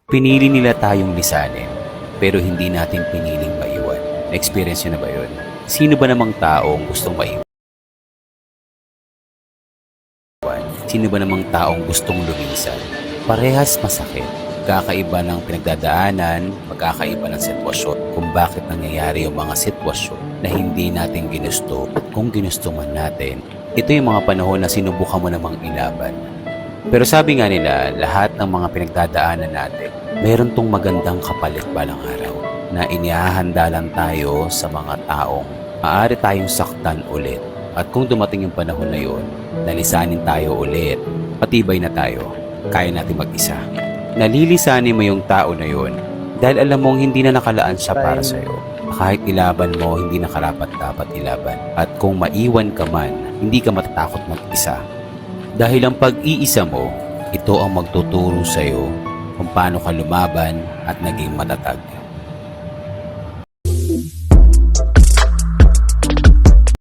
Pinili nila tayong lisanin, pero hindi natin piniling maiwan. Na-experience nyo na ba yun? Sino ba namang taong gustong maiwan? Sino ba namang taong gustong lumisan? Parehas masakit. Kakaiba ng pinagdadaanan, magkakaiba ng sitwasyon kung bakit nangyayari yung mga sitwasyon na hindi natin ginusto at kung ginusto man natin. Ito yung mga panahon na sinubukan mo namang ilaban. Pero sabi nga nila, lahat ng mga pinagdadaanan natin, meron tong magandang kapalit balang araw na inihahanda lang tayo sa mga taong maaari tayong saktan ulit. At kung dumating yung panahon na yun, nalisanin tayo ulit, patibay na tayo, kaya natin mag-isa. Nalilisanin mo yung tao na yun dahil alam mong hindi na nakalaan siya para sa'yo. Kahit ilaban mo, hindi na karapat-dapat ilaban. At kung maiwan ka man, hindi ka matatakot mag-isa. Dahil ang pag-iisa mo, ito ang magtuturo sa'yo kung paano ka lumaban at naging matatag.